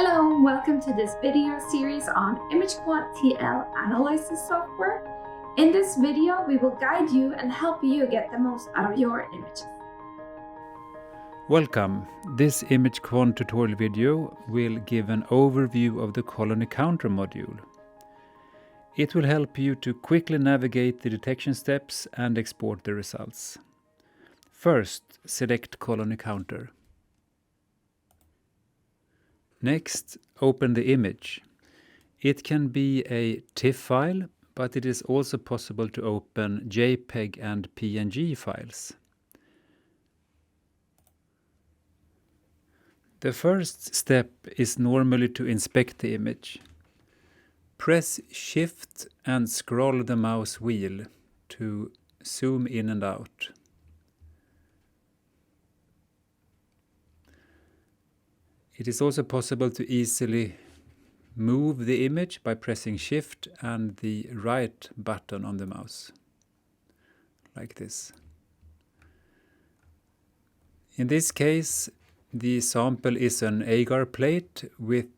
Hello and welcome to this video series on ImageQuant TL analysis software. In this video, we will guide you and help you get the most out of your images. Welcome. This ImageQuant tutorial video will give an overview of the colony counter module. It will help you to quickly navigate the detection steps and export the results. First, select colony counter. Next, open the image. It can be a TIFF file, but it is also possible to open JPEG and PNG files. The first step is normally to inspect the image. Press Shift and scroll the mouse wheel to zoom in and out. It is also possible to easily move the image by pressing Shift and the right button on the mouse, like this. In this case, the sample is an agar plate with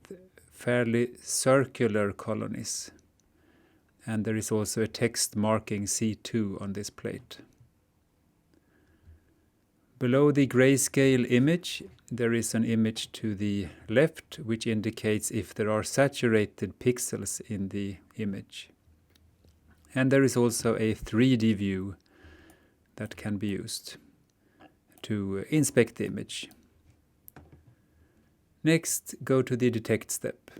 fairly circular colonies, and there is also a text marking C2 on this plate. Below the grayscale image, there is an image to the left which indicates if there are saturated pixels in the image. And there is also a 3D view that can be used to inspect the image. Next, go to the detect step.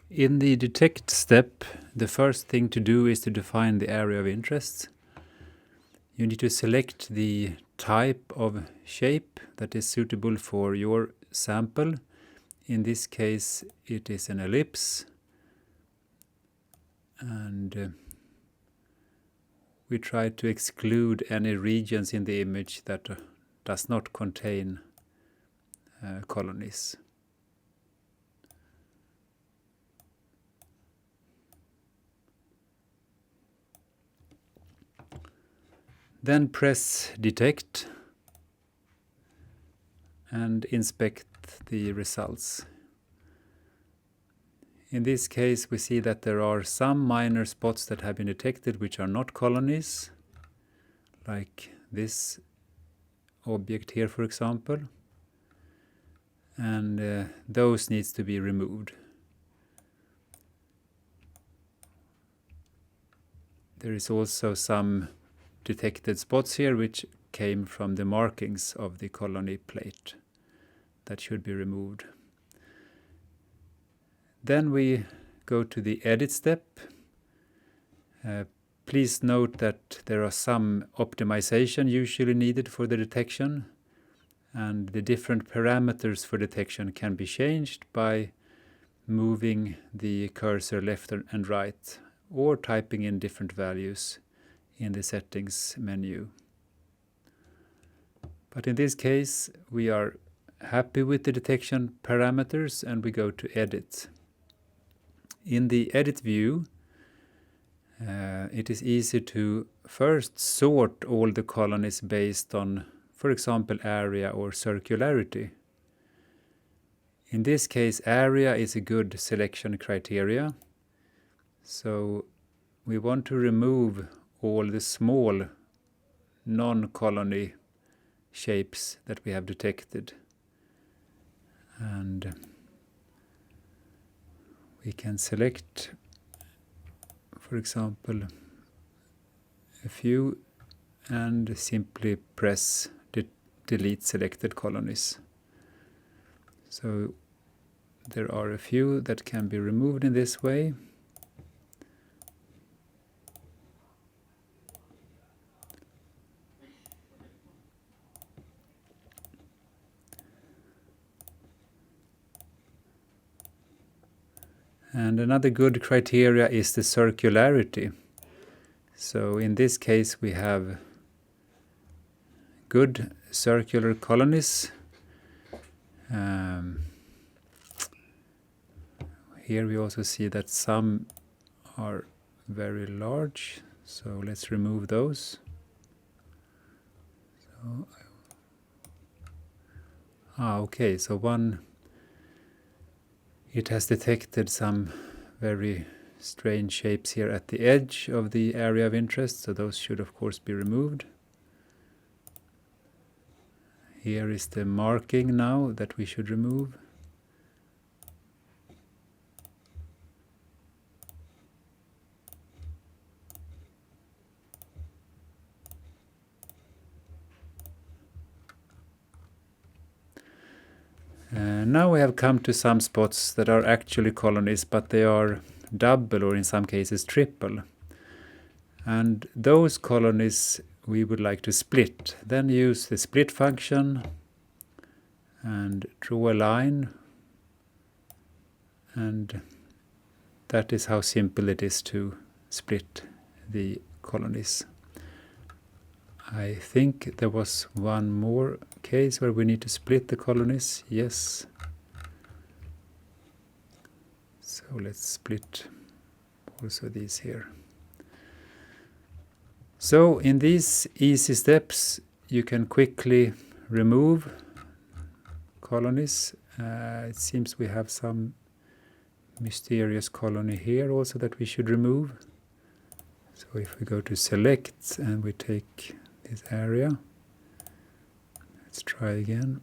In the detect step, the first thing to do is to define the area of interest. You need to select the type of shape that is suitable for your sample. In this case, it is an ellipse. And we try to exclude any regions in the image that does not contain colonies. Then press Detect and inspect the results. In this case, we see that there are some minor spots that have been detected which are not colonies, like this object here, for example, and those needs to be removed. There is also some detected spots here which came from the markings of the colony plate that should be removed. Then we go to the edit step. Please note that there are some optimization usually needed for the detection, and the different parameters for detection can be changed by moving the cursor left and right or typing in different values in the settings menu. But in this case, we are happy with the detection parameters and we go to edit. In the edit view, it is easy to first sort all the colonies based on, for example, area or circularity. In this case, area is a good selection criteria. So we want to remove all the small non-colony shapes that we have detected. And we can select, for example, a few and simply press delete selected colonies. So there are a few that can be removed in this way. And another good criteria is the circularity. So in this case we have good circular colonies. Here we also see that some are very large, so let's remove those. So Okay, so it has detected some very strange shapes here at the edge of the area of interest, so those should of course be removed. Here is the marking now that we should remove. Now we have come to some spots that are actually colonies, but they are double or in some cases triple. And those colonies we would like to split. Then use the split function and draw a line. And that is how simple it is to split the colonies. I think there was one more case where we need to split the colonies. Yes. So let's split also these here. So in these easy steps you can quickly remove colonies. It seems we have some mysterious colony here also that we should remove. So if we go to select and we take this area, let's try again.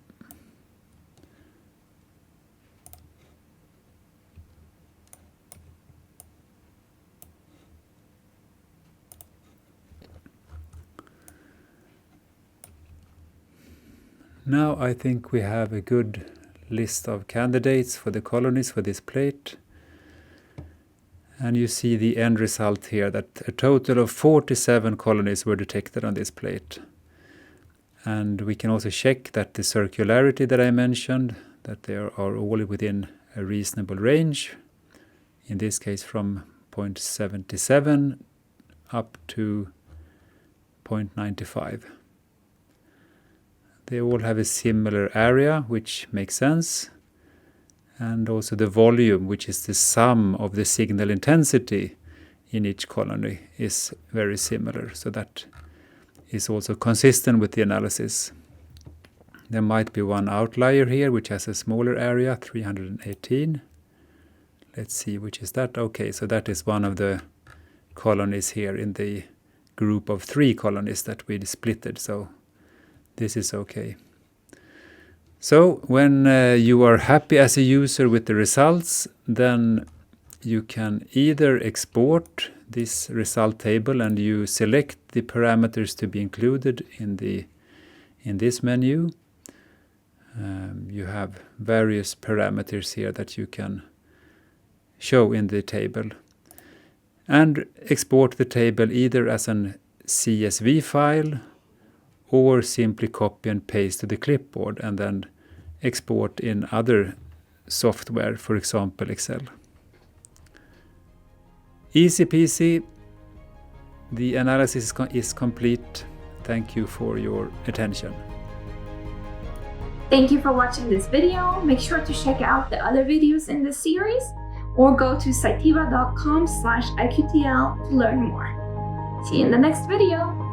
Now I think we have a good list of candidates for the colonies for this plate. And you see the end result here, that a total of 47 colonies were detected on this plate. And we can also check that the circularity that I mentioned, that they are all within a reasonable range. In this case from 0.77 up to 0.95. They all have a similar area, which makes sense. And also the volume, which is the sum of the signal intensity in each colony, is very similar. So that is also consistent with the analysis. There might be one outlier here, which has a smaller area, 318. Let's see, which is that? Okay, so that is one of the colonies here in the group of 3 colonies that we splitted. So this is okay. So when you are happy as a user with the results, then you can either export this result table and you select the parameters to be included in this menu. You have various parameters here that you can show in the table. And export the table either as an CSV file or simply copy and paste to the clipboard and then export in other software, for example Excel. Easy peasy. The analysis is complete. Thank you for your attention. Thank you for watching this video. Make sure to check out the other videos in this series or go to cytiva.com/IQTL to learn more. See you in the next video.